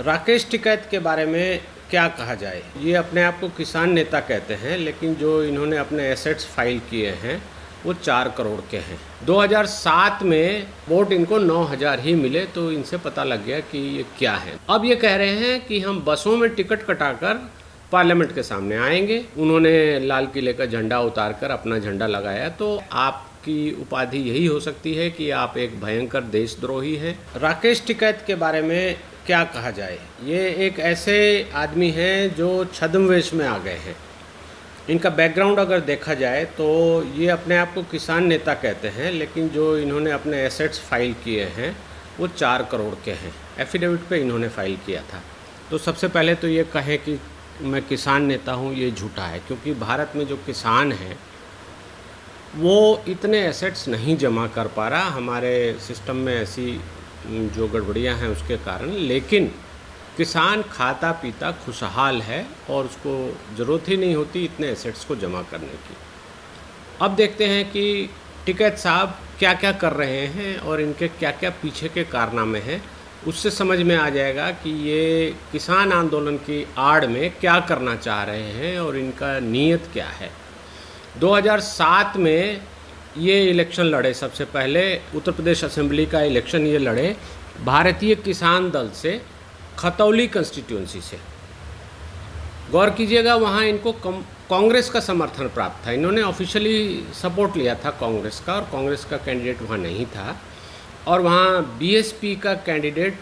राकेश टिकैत के बारे में क्या कहा जाए। ये अपने आप को किसान नेता कहते हैं, लेकिन जो इन्होंने अपने एसेट्स फाइल किए हैं वो 4 करोड़ के हैं। 2007 में वोट इनको 9,000 ही मिले, तो इनसे पता लग गया कि ये क्या है। अब ये कह रहे हैं कि हम बसों में टिकट कटाकर पार्लियामेंट के सामने आएंगे। उन्होंने लाल किले का झंडा उतारकर अपना झंडा लगाया, तो आपकी उपाधि यही हो सकती है कि आप एक भयंकर देशद्रोही हैं। राकेश टिकैत के बारे में क्या कहा जाए। ये एक ऐसे आदमी हैं जो छद्मवेश में आ गए हैं। इनका बैकग्राउंड अगर देखा जाए तो ये अपने आप को किसान नेता कहते हैं, लेकिन जो इन्होंने अपने एसेट्स फाइल किए हैं वो 4 करोड़ के हैं। एफिडेविट पे इन्होंने फाइल किया था। तो सबसे पहले तो ये कहे कि मैं किसान नेता हूँ, ये झूठा है, क्योंकि भारत में जो किसान हैं वो इतने एसेट्स नहीं जमा कर पा रहा। हमारे सिस्टम में ऐसी जो गड़बड़ियाँ हैं उसके कारण। लेकिन किसान खाता पीता खुशहाल है और उसको ज़रूरत ही नहीं होती इतने एसेट्स को जमा करने की। अब देखते हैं कि टिकैत साहब क्या क्या कर रहे हैं और इनके क्या क्या पीछे के कारनामे हैं। उससे समझ में आ जाएगा कि ये किसान आंदोलन की आड़ में क्या करना चाह रहे हैं और इनका नीयत क्या है। 2007 में ये इलेक्शन लड़े। सबसे पहले उत्तर प्रदेश असेंबली का इलेक्शन ये लड़े भारतीय किसान दल से, खतौली कंस्टिट्यूंसी से। गौर कीजिएगा, वहाँ इनको कांग्रेस का समर्थन प्राप्त था। इन्होंने ऑफिशियली सपोर्ट लिया था कांग्रेस का, और कांग्रेस का कैंडिडेट वहाँ नहीं था, और वहाँ बीएसपी का कैंडिडेट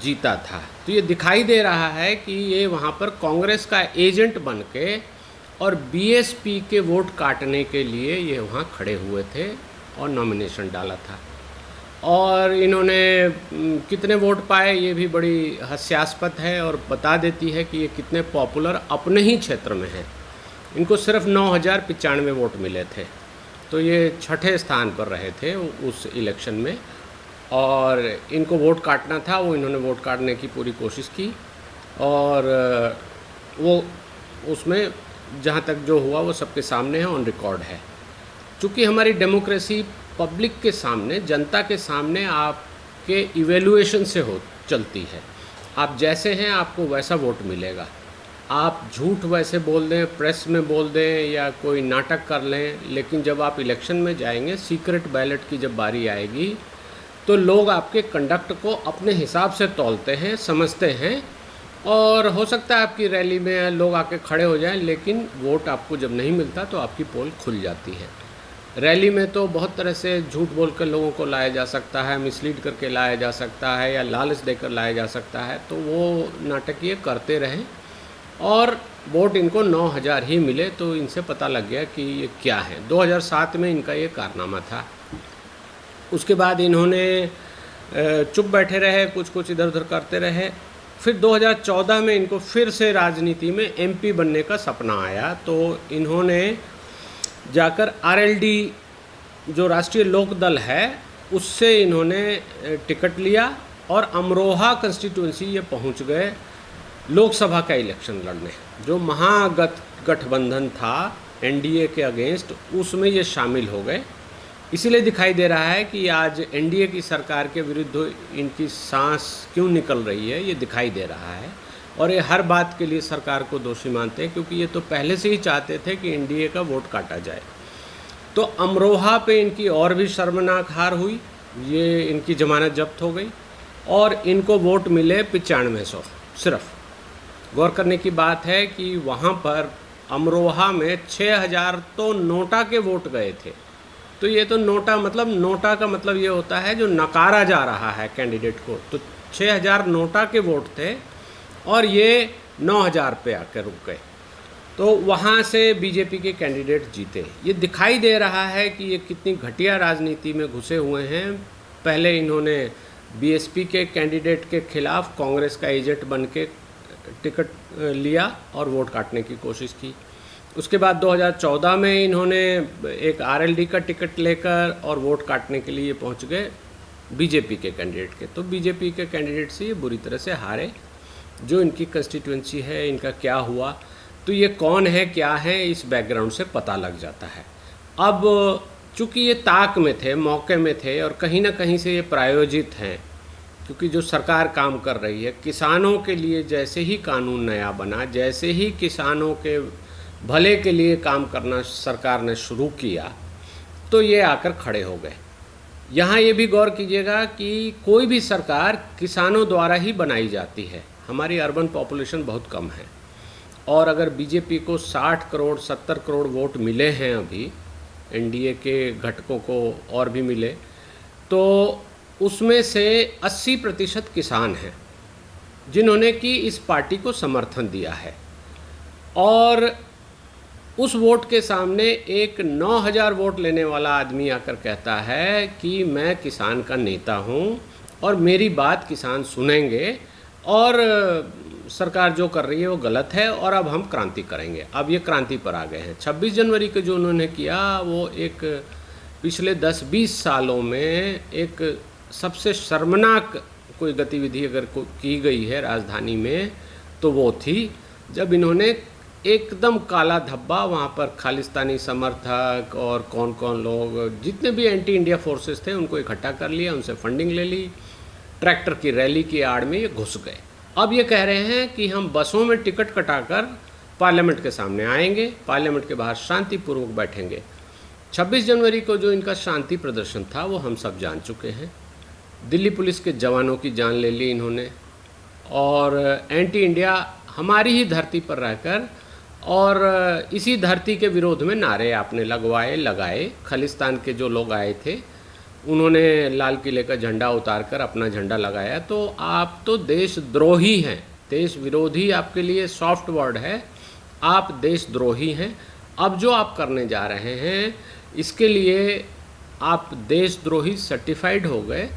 जीता था। तो ये दिखाई दे रहा है कि ये वहाँ पर कांग्रेस का एजेंट बन के और बीएसपी के वोट काटने के लिए ये वहाँ खड़े हुए थे और नॉमिनेशन डाला था। और इन्होंने कितने वोट पाए ये भी बड़ी हास्यास्पद है और बता देती है कि ये कितने पॉपुलर अपने ही क्षेत्र में हैं। इनको सिर्फ 9,095 वोट मिले थे, तो ये छठे स्थान पर रहे थे उस इलेक्शन में। और इनको वोट काटना था, वो इन्होंने वोट काटने की पूरी कोशिश की, और वो उसमें जहाँ तक जो हुआ वो सबके सामने है, ऑन रिकॉर्ड है। चूँकि हमारी डेमोक्रेसी पब्लिक के सामने, जनता के सामने आपके इवेल्युएशन से चलती है। आप जैसे हैं आपको वैसा वोट मिलेगा। आप झूठ वैसे बोल दें, प्रेस में बोल दें या कोई नाटक कर लें, लेकिन जब आप इलेक्शन में जाएंगे, सीक्रेट बैलेट की जब बारी आएगी, तो लोग आपके कंडक्ट को अपने हिसाब से तौलते हैं, समझते हैं। और हो सकता है आपकी रैली में लोग आके खड़े हो जाएं, लेकिन वोट आपको जब नहीं मिलता तो आपकी पोल खुल जाती है। रैली में तो बहुत तरह से झूठ बोलकर लोगों को लाया जा सकता है, मिसलीड करके लाया जा सकता है, या लालच देकर लाया जा सकता है। तो वो नाटक ये करते रहें, और वोट इनको 9,000 ही मिले, तो इनसे पता लग गया कि ये क्या है। 2007 में इनका ये कारनामा था। उसके बाद इन्होंने चुप बैठे रहे, कुछ कुछ इधर उधर करते रहे। फिर 2014 में इनको फिर से राजनीति में एमपी बनने का सपना आया, तो इन्होंने जाकर आरएलडी जो राष्ट्रीय लोक दल है उससे इन्होंने टिकट लिया और अमरोहा कंस्टिट्यूंसी ये पहुंच गए लोकसभा का इलेक्शन लड़ने। जो महागठबंधन था एनडीए के अगेंस्ट, उसमें ये शामिल हो गए। इसीलिए दिखाई दे रहा है कि आज एनडीए की सरकार के विरुद्ध इनकी सांस क्यों निकल रही है, ये दिखाई दे रहा है। और ये हर बात के लिए सरकार को दोषी मानते हैं, क्योंकि ये तो पहले से ही चाहते थे कि एनडीए का वोट काटा जाए। तो अमरोहा पे इनकी और भी शर्मनाक हार हुई, ये इनकी जमानत जब्त हो गई और इनको वोट मिले 9500 सिर्फ। गौर करने की बात है कि वहाँ पर अमरोहा में 6,000 तो नोटा के वोट गए थे। तो ये तो नोटा का मतलब ये होता है जो नकारा जा रहा है कैंडिडेट को। तो 6,000 नोटा के वोट थे और ये 9,000 पे आकर रुक गए। तो वहाँ से बीजेपी के कैंडिडेट जीते। ये दिखाई दे रहा है कि ये कितनी घटिया राजनीति में घुसे हुए हैं। पहले इन्होंने बीएसपी के कैंडिडेट के खिलाफ कांग्रेस का एजेंट बन के टिकट लिया और वोट काटने की कोशिश की। उसके बाद 2014 में इन्होंने एक आरएलडी का टिकट लेकर और वोट काटने के लिए पहुंच गए बीजेपी के कैंडिडेट के। तो बीजेपी के कैंडिडेट से ये बुरी तरह से हारे। जो इनकी कंस्टिट्यूंसी है, इनका क्या हुआ, तो ये कौन है क्या है, इस बैकग्राउंड से पता लग जाता है। अब चूँकि ये ताक में थे, मौके में थे और कहीं ना कहीं से ये प्रायोजित हैं, क्योंकि जो सरकार काम कर रही है किसानों के लिए, जैसे ही कानून नया बना, जैसे ही किसानों के भले के लिए काम करना सरकार ने शुरू किया, तो ये आकर खड़े हो गए। यहाँ ये भी गौर कीजिएगा कि कोई भी सरकार किसानों द्वारा ही बनाई जाती है। हमारी अर्बन पॉपुलेशन बहुत कम है, और अगर बीजेपी को 60 करोड़ 70 करोड़ वोट मिले हैं अभी, एनडीए के घटकों को और भी मिले, तो उसमें से 80% किसान हैं जिन्होंने कि इस पार्टी को समर्थन दिया है। और उस वोट के सामने एक 9000 वोट लेने वाला आदमी आकर कहता है कि मैं किसान का नेता हूं और मेरी बात किसान सुनेंगे, और सरकार जो कर रही है वो गलत है और अब हम क्रांति करेंगे। अब ये क्रांति पर आ गए हैं। 26 जनवरी को जो उन्होंने किया वो एक पिछले 10-20 सालों में एक सबसे शर्मनाक कोई गतिविधि अगर की गई है राजधानी में तो वो थी जब इन्होंने एकदम काला धब्बा वहाँ पर खालिस्तानी समर्थक और कौन कौन लोग, जितने भी एंटी इंडिया फोर्सेस थे, उनको इकट्ठा कर लिया, उनसे फंडिंग ले ली, ट्रैक्टर की रैली की आड़ में ये घुस गए। अब ये कह रहे हैं कि हम बसों में टिकट कटाकर पार्लियामेंट के सामने आएंगे, पार्लियामेंट के बाहर शांतिपूर्वक बैठेंगे। 26 जनवरी को जो इनका शांति प्रदर्शन था वो हम सब जान चुके हैं। दिल्ली पुलिस के जवानों की जान ले ली इन्होंने, और एंटी इंडिया हमारी ही धरती पर रहकर और इसी धरती के विरोध में नारे आपने लगाए। खालिस्तान के जो लोग आए थे उन्होंने लाल किले का झंडा उतारकर अपना झंडा लगाया। तो आप तो देशद्रोही हैं, देश विरोधी आपके लिए सॉफ्ट वर्ड है, आप देशद्रोही हैं। अब जो आप करने जा रहे हैं इसके लिए आप देशद्रोही सर्टिफाइड हो गए।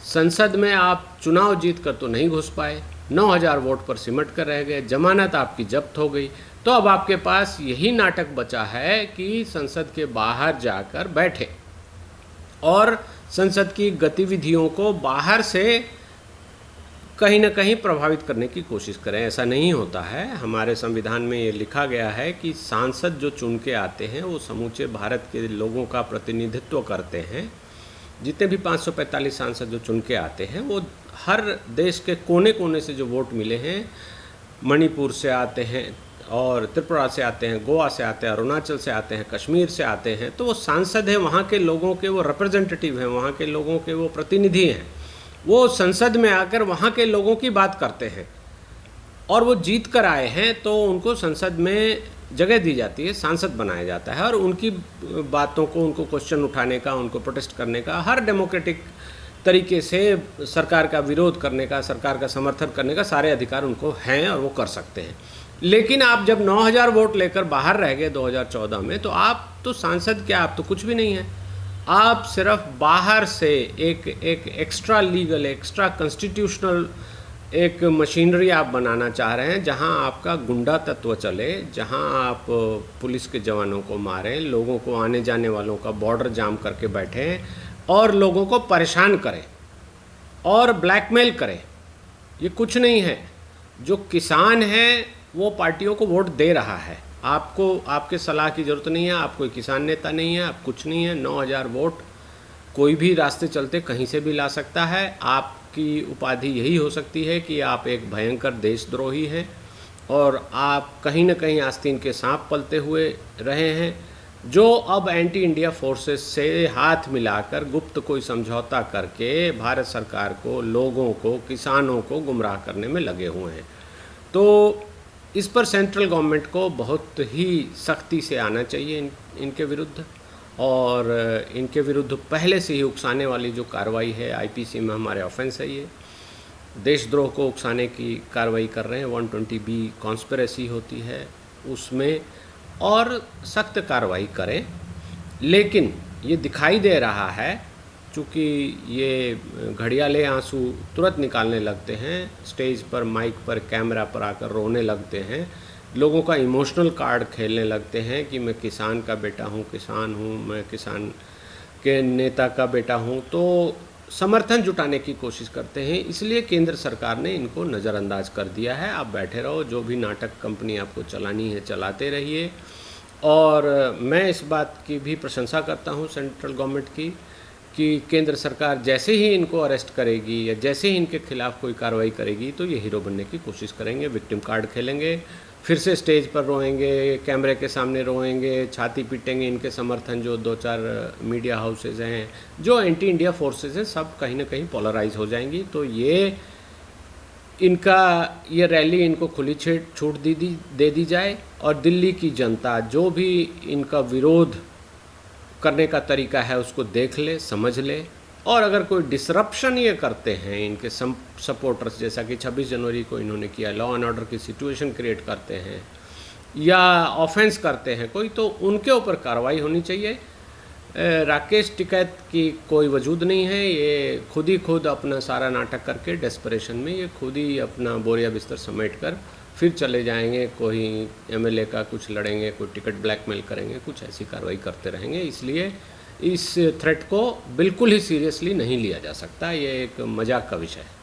संसद में आप चुनाव जीत कर तो नहीं घुस पाए, 9000 वोट पर सिमट कर रह गए, जमानत आपकी जब्त हो गई। तो अब आपके पास यही नाटक बचा है कि संसद के बाहर जाकर बैठे और संसद की गतिविधियों को बाहर से कहीं ना कहीं प्रभावित करने की कोशिश करें। ऐसा नहीं होता है। हमारे संविधान में ये लिखा गया है कि सांसद जो चुन के आते हैं वो समूचे भारत के लोगों का प्रतिनिधित्व करते हैं। जितने भी 545 सांसद जो चुन के आते हैं वो हर देश के कोने कोने से जो वोट मिले हैं, मणिपुर से आते हैं और त्रिपुरा से आते हैं, गोवा से आते हैं, अरुणाचल से आते हैं, कश्मीर से आते हैं, तो वो सांसद हैं, वहाँ के लोगों के वो रिप्रेजेंटेटिव हैं, वहाँ के लोगों के वो प्रतिनिधि हैं। वो संसद में आकर वहाँ के लोगों की बात करते हैं और वो जीत कर आए हैं तो उनको संसद में जगह दी जाती है, सांसद बनाया जाता है और उनकी बातों को, उनको क्वेश्चन उठाने का, उनको प्रोटेस्ट करने का, हर डेमोक्रेटिक तरीके से सरकार का विरोध करने का, सरकार का समर्थन करने का सारे अधिकार उनको हैं और वो कर सकते हैं। लेकिन आप जब 9000 वोट लेकर बाहर रह गए 2014 में, तो आप तो सांसद क्या, आप तो कुछ भी नहीं है। आप सिर्फ बाहर से एक एक्स्ट्रा लीगल, एक्स्ट्रा कॉन्स्टिट्यूशनल एक मशीनरी आप बनाना चाह रहे हैं जहां आपका गुंडा तत्व चले, जहां आप पुलिस के जवानों को मारें, लोगों को, आने जाने वालों का बॉर्डर जाम करके बैठें और लोगों को परेशान करें और ब्लैकमेल करें। ये कुछ नहीं है। जो किसान है वो पार्टियों को वोट दे रहा है। आपको, आपके सलाह की ज़रूरत नहीं है, आप कोई किसान नेता नहीं है, आप कुछ नहीं है। 9000 वोट कोई भी रास्ते चलते कहीं से भी ला सकता है। आपकी उपाधि यही हो सकती है कि आप एक भयंकर देशद्रोही हैं और आप कहीं न कहीं आस्तीन के सांप पलते हुए रहे हैं, जो अब एंटी इंडिया फोर्सेस से हाथ मिलाकर गुप्त कोई समझौता करके भारत सरकार को, लोगों को, किसानों को गुमराह करने में लगे हुए हैं। तो इस पर सेंट्रल गवर्नमेंट को बहुत ही सख्ती से आना चाहिए इनके विरुद्ध, और इनके विरुद्ध पहले से ही उकसाने वाली जो कार्रवाई है, आईपीसी में हमारे ऑफेंस है, ये देशद्रोह को उकसाने की कार्रवाई कर रहे हैं। 120B कॉन्स्पिरेसी होती है उसमें, और सख्त कार्रवाई करें। लेकिन ये दिखाई दे रहा है चूँकि ये घड़ियाले आंसू तुरंत निकालने लगते हैं, स्टेज पर, माइक पर, कैमरा पर आकर रोने लगते हैं, लोगों का इमोशनल कार्ड खेलने लगते हैं कि मैं किसान का बेटा हूँ, किसान हूँ, मैं किसान के नेता का बेटा हूँ, तो समर्थन जुटाने की कोशिश करते हैं। इसलिए केंद्र सरकार ने इनको नज़रअंदाज कर दिया है। आप बैठे रहो, जो भी नाटक कंपनी आपको चलानी है चलाते रहिए। और मैं इस बात की भी प्रशंसा करता हूँ सेंट्रल गवर्नमेंट की कि केंद्र सरकार जैसे ही इनको अरेस्ट करेगी या जैसे ही इनके खिलाफ कोई कार्रवाई करेगी तो ये हीरो बनने की कोशिश करेंगे, विक्टिम कार्ड खेलेंगे, फिर से स्टेज पर रोएंगे, कैमरे के सामने रोएंगे, छाती पीटेंगे। इनके समर्थन जो 2-4 मीडिया हाउसेज हैं, जो एंटी इंडिया फोर्सेज हैं, सब कहीं ना कहीं पोलराइज हो जाएंगी। तो ये रैली इनको खुली छूट दे दी जाए और दिल्ली की जनता जो भी इनका विरोध करने का तरीका है उसको देख ले, समझ ले, और अगर कोई डिसरप्शन ये करते हैं इनके सपोर्टर्स, जैसा कि 26 जनवरी को इन्होंने किया, लॉ एंड ऑर्डर की सिचुएशन क्रिएट करते हैं या ऑफेंस करते हैं कोई, तो उनके ऊपर कार्रवाई होनी चाहिए। राकेश टिकैत की कोई वजूद नहीं है, ये खुद अपना सारा नाटक करके डेस्परेशन में ये खुद ही अपना बोरिया बिस्तर समेट कर फिर चले जाएंगे, कोई एमएलए का कुछ लड़ेंगे, कोई टिकट ब्लैकमेल करेंगे, कुछ ऐसी कार्रवाई करते रहेंगे। इसलिए इस थ्रेट को बिल्कुल ही सीरियसली नहीं लिया जा सकता, ये एक मजाक का विषय है।